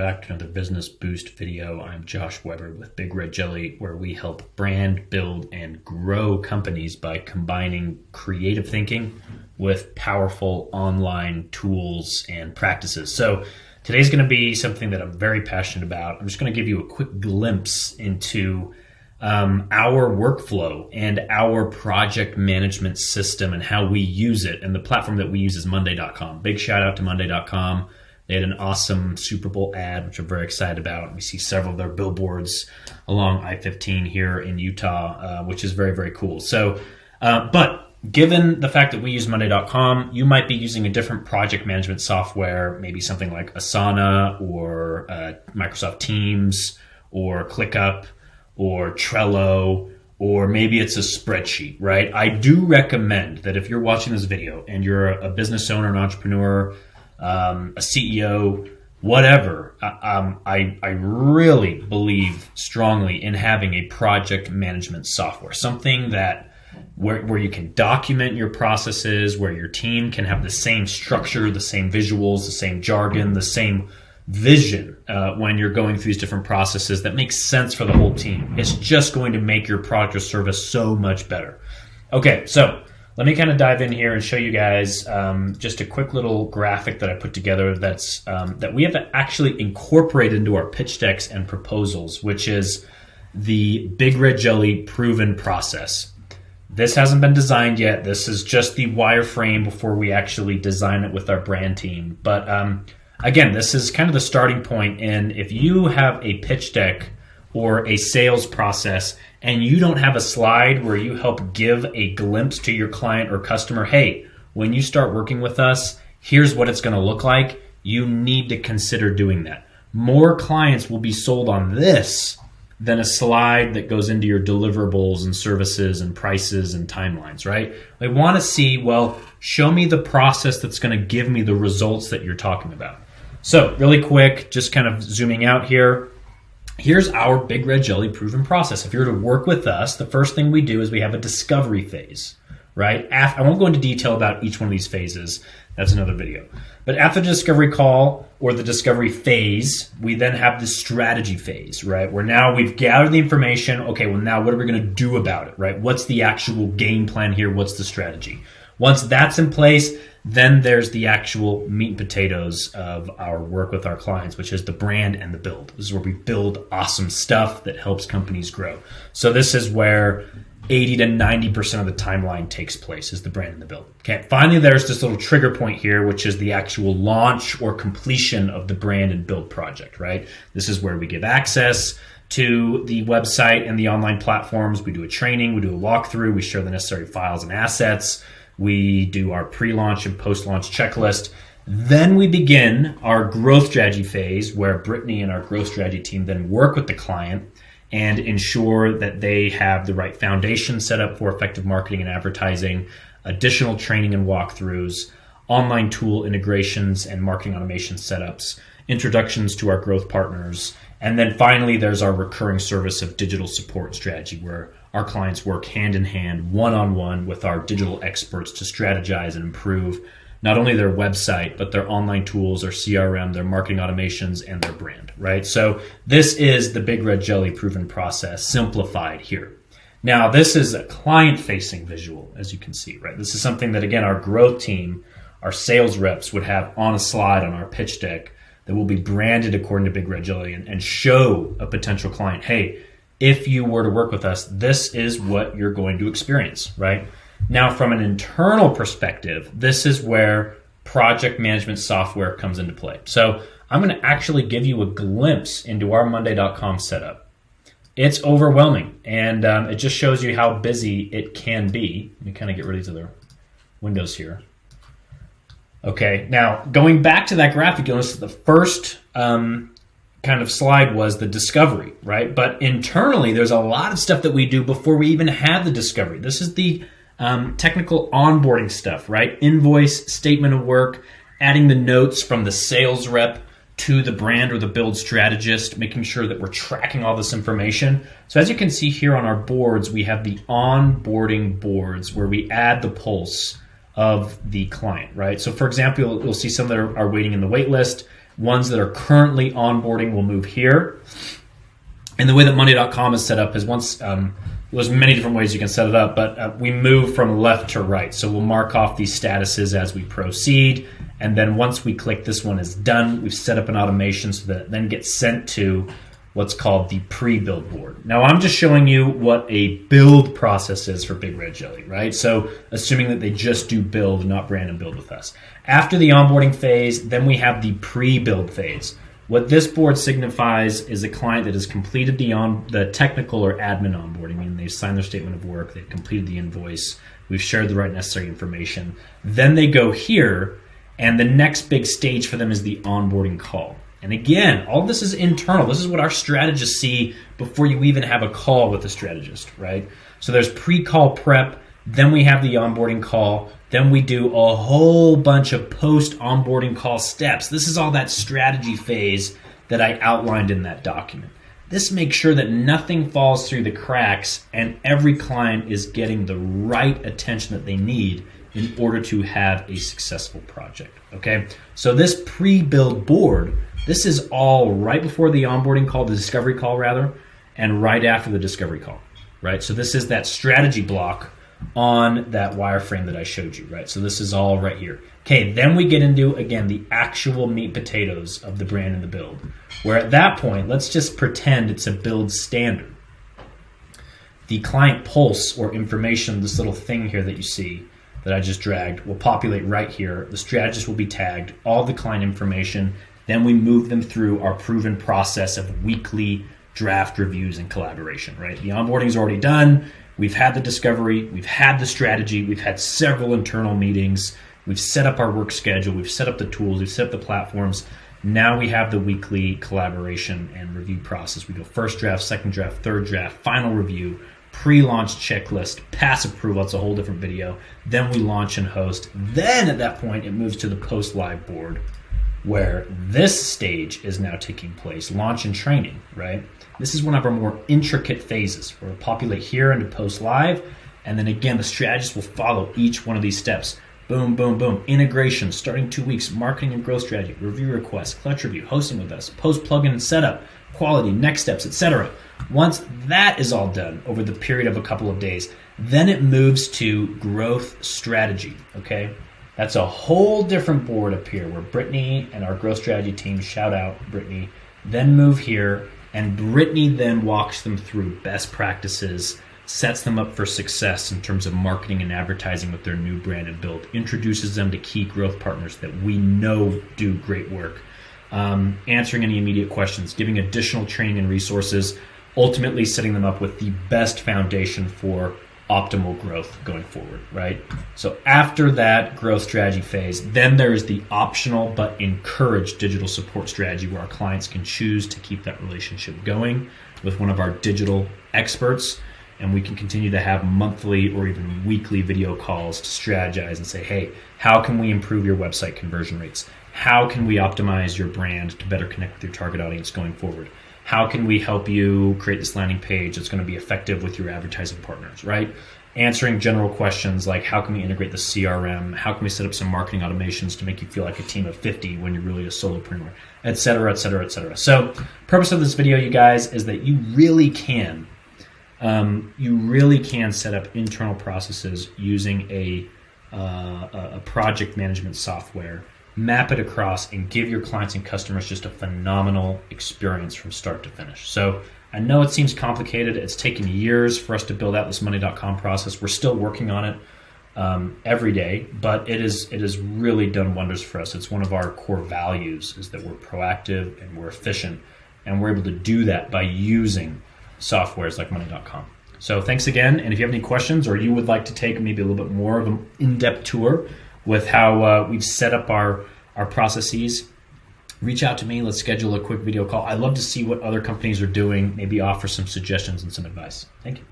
back to another Business Boost video. I'm Josh Weber with Big Red Jelly, where we help brand, build, and grow companies by combining creative thinking with powerful online tools and practices. So today's going to be something that I'm very passionate about. I'm just going to give you a quick glimpse into our workflow and our project management system and how we use it. And the platform that we use is Mondaycom. Big shout out to Mondaycom. They had an awesome Super Bowl ad, which I'm very excited about. We see several of their billboards along I-15 here in Utah, which is very, very cool. So, but given the fact that we use Monday.com, you might be using a different project management software, maybe something like Asana or Microsoft Teams or ClickUp or Trello, or maybe it's a spreadsheet, right? I do recommend that if you're watching this video and you're a business owner, an entrepreneur, a CEO, whatever, I really believe strongly in having a project management software, something that where you can document your processes, where your team can have the same structure, the same visuals, the same jargon, the same vision when you're going through these different processes that makes sense for the whole team. It's just going to make your product or service so much better. Okay, so let me kind of dive in here and show you guys just a quick little graphic that I put together that's that we have actually incorporated into our pitch decks and proposals, which is the Big Red Jelly proven process. This hasn't been designed yet. This is just the wireframe before we actually design it with our brand team. But again, this is kind of the starting point. And if you have a pitch deck or a sales process and you don't have a slide where you help give a glimpse to your client or customer, hey, when you start working with us, here's what it's going to look like, you need to consider doing that. More clients will be sold on this than a slide that goes into your deliverables and services and prices and timelines, right? They want to see, well, show me the process that's going to give me the results that you're talking about. So really quick, just kind of zooming out here. Here's our Big Red Jelly proven process. If you're to work with us, the first thing we do is we have a discovery phase, right? I won't go into detail about each one of these phases. That's another video. But after the discovery call or the discovery phase, we then have the strategy phase, right? Where now we've gathered the information. Okay, well now what are we going to do about it, right? What's the actual game plan here? What's the strategy? Once that's in place, then there's the actual meat and potatoes of our work with our clients, which is the brand and the build. This is where we build awesome stuff that helps companies grow. So this is where 80 to 90% of the timeline takes place, is the brand and the build. Okay. Finally, there's this little trigger point here, which is the actual launch or completion of the brand and build project, right? This is where we give access to the website and the online platforms. We do a training, we do a walkthrough, we share the necessary files and assets. We do our pre-launch and post-launch checklist. Then we begin our growth strategy phase, where Brittany and our growth strategy team then work with the client and ensure that they have the right foundation set up for effective marketing and advertising, additional training and walkthroughs, online tool integrations and marketing automation setups, introductions to our growth partners, and then finally there's our recurring service of digital support strategy, where our clients work hand in hand, one-on-one with our digital experts to strategize and improve not only their website, but their online tools, their CRM, their marketing automations, and their brand, right? So this is the Big Red Jelly proven process simplified here. Now, this is a client-facing visual, as you can see, right? This is something that, again, our growth team, our sales reps would have on a slide on our pitch deck that will be branded according to Big Red Jelly and show a potential client, hey, if you were to work with us, this is what you're going to experience, right? Now, from an internal perspective, this is where project management software comes into play. So I'm going to actually give you a glimpse into our Monday.com setup. It's overwhelming, and it just shows you how busy it can be. Let me kind of get rid of these other windows here. Okay, now going back to that graphic, you'll notice that the first kind of slide was the discovery, right? But internally, there's a lot of stuff that we do before we even have the discovery. This is the technical onboarding stuff, right? Invoice, statement of work, adding the notes from the sales rep to the brand or the build strategist, making sure that we're tracking all this information. So as you can see here on our boards, we have the onboarding boards where we add the pulse of the client, right? So for example, you'll see some that are waiting in the wait list. Ones that are currently onboarding will move here. And the way that Monday.com is set up is there's many different ways you can set it up, but we move from left to right. So we'll mark off these statuses as we proceed. And then once we click this one is done, we've set up an automation so that it then gets sent to what's called the pre-build board. Now I'm just showing you what a build process is for Big Red Jelly, right? So assuming that they just do build, not brand and build with us. After the onboarding phase, then we have the pre-build phase. What this board signifies is a client that has completed the technical or admin onboarding, meaning they've signed their statement of work, they've completed the invoice, we've shared the right necessary information. Then they go here, and the next big stage for them is the onboarding call. And again, all this is internal. This is what our strategists see before you even have a call with a strategist, right? So there's pre-call prep, then we have the onboarding call, then we do a whole bunch of post-onboarding call steps. This is all that strategy phase that I outlined in that document. This makes sure that nothing falls through the cracks and every client is getting the right attention that they need in order to have a successful project, okay? So this pre-build board, this is all right before the onboarding call, the discovery call rather, and right after the discovery call, right? So this is that strategy block on that wireframe that I showed you, right? So this is all right here. Okay, then we get into, again, the actual meat and potatoes of the brand and the build, where at that point, let's just pretend it's a build standard. The client pulse or information, this little thing here that you see that I just dragged, will populate right here. The strategist will be tagged, all the client information. Then we move them through our proven process of weekly draft reviews and collaboration, right? The onboarding is already done. We've had the discovery, we've had the strategy, we've had several internal meetings, we've set up our work schedule, we've set up the tools, we've set up the platforms. Now we have the weekly collaboration and review process. We go first draft, second draft, third draft, final review, pre-launch checklist, pass approval, that's a whole different video. Then we launch and host. Then at that point, it moves to the post-live board, where this stage is now taking place, launch and training, right? This is one of our more intricate phases where we'll populate here into post live. And then again, the strategist will follow each one of these steps. Boom, boom, boom. Integration, starting 2 weeks, marketing and growth strategy, review requests, clutch review, hosting with us, post plugin and setup, quality, next steps, etc. Once that is all done over the period of a couple of days, then it moves to growth strategy, okay? That's a whole different board up here where Brittany and our growth strategy team, shout out Brittany, then move here, and Brittany then walks them through best practices, sets them up for success in terms of marketing and advertising with their new brand and build, introduces them to key growth partners that we know do great work, answering any immediate questions, giving additional training and resources, ultimately setting them up with the best foundation for optimal growth going forward, right? So after that growth strategy phase, then there is the optional but encouraged digital support strategy where our clients can choose to keep that relationship going with one of our digital experts, and we can continue to have monthly or even weekly video calls to strategize and say, hey, how can we improve your website conversion rates? How can we optimize your brand to better connect with your target audience going forward? How can we help you create this landing page that's going to be effective with your advertising partners, right? Answering general questions like how can we integrate the CRM? How can we set up some marketing automations to make you feel like a team of 50 when you're really a solopreneur, et cetera, et cetera, et cetera. So purpose of this video, you guys, is that you really can set up internal processes using a project management software, map it across, and give your clients and customers just a phenomenal experience from start to finish. So I know it seems complicated. It's taken years for us to build out this Monday.com process. We're still working on it every day, but it has really done wonders for us. It's one of our core values is that we're proactive and we're efficient, and we're able to do that by using softwares like Monday.com. So thanks again, and if you have any questions or you would like to take maybe a little bit more of an in-depth tour with how we've set up our processes, reach out to me. Let's schedule a quick video call. I'd love to see what other companies are doing, maybe offer some suggestions and some advice. Thank you.